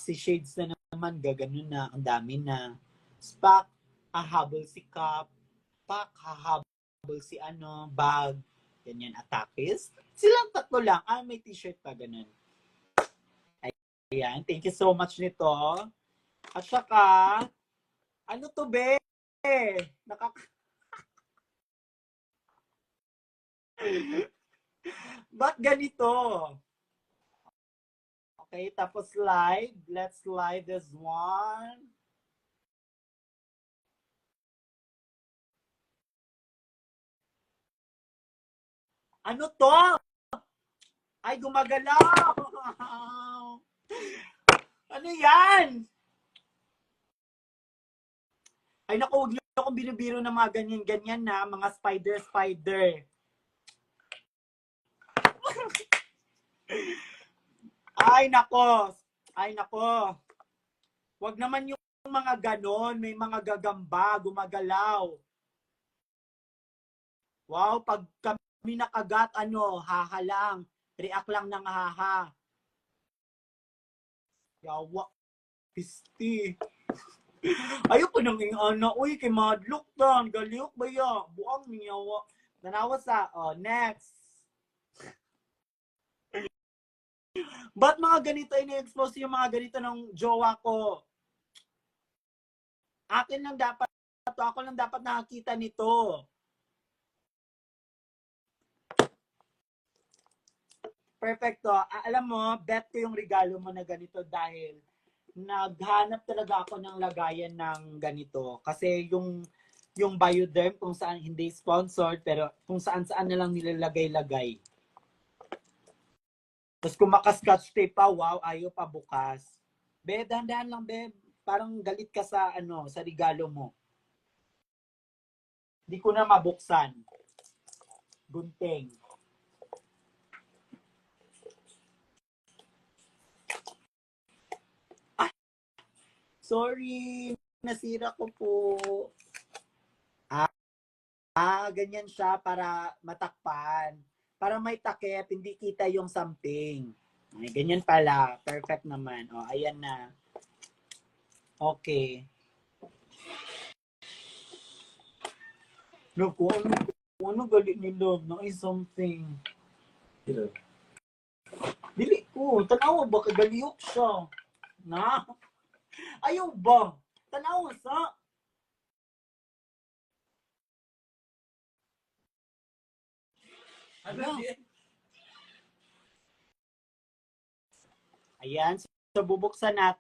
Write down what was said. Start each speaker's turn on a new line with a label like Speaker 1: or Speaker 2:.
Speaker 1: si Shades na naman, gaganon na, ang dami na. Spak, hahabol si Cup, Pak, hahabol si Bag, ganyan, Atakis. Silang tatlo lang. May t-shirt pa, ganun. Ayan, thank you so much nito. At saka, ano to, be? Ba't ganito? Okay, tapos slide. Let's slide this one. Ano to? Ay, gumagalaw! Ano yan? Ay, naku, huwag niyo akong binibiro ng mga ganyan-ganyan na, mga spider-spider. Ay, nako. Ay, nako. Huwag naman yung mga ganon, may mga gagamba, gumagalaw. Wow, pag kami nakagat, haha lang. React lang ng haha. Yawa. Pisti. Ayoko nang uy, kay madlok tan, galiok ba ya? Buang niyawa. Nanawa sa, next. Ba't mga ganito ini-expose yung mga ganito ng jowa ko? Akin lang dapat to, ako lang dapat nakakita nito. Perfecto. Alam mo, bet ko yung regalo mo na ganito dahil naghanap talaga ako ng lagayan ng ganito. Kasi yung Bioderm kung saan hindi sponsored pero kung saan-saan na lang nilalagay-lagay. Tapos kung maka-scotch tape pa, wow, ayaw pa bukas. Be, dahan-dahan lang, be. Parang galit ka sa sa regalo mo. Hindi ko na mabuksan. Gunting. Sorry, nasira ko po. Ganyan siya para matakpan. Para may takip, hindi kita yung something. Ay, ganyan pala. Perfect naman. Ayan na. Okay. No, kung ano galit ni Love na ay something. Dili ko. Tanawa ba kagaliok siya? Na? Ayaw ba? Tanawa sa? Ano? Ayan. So, bubuksan natin.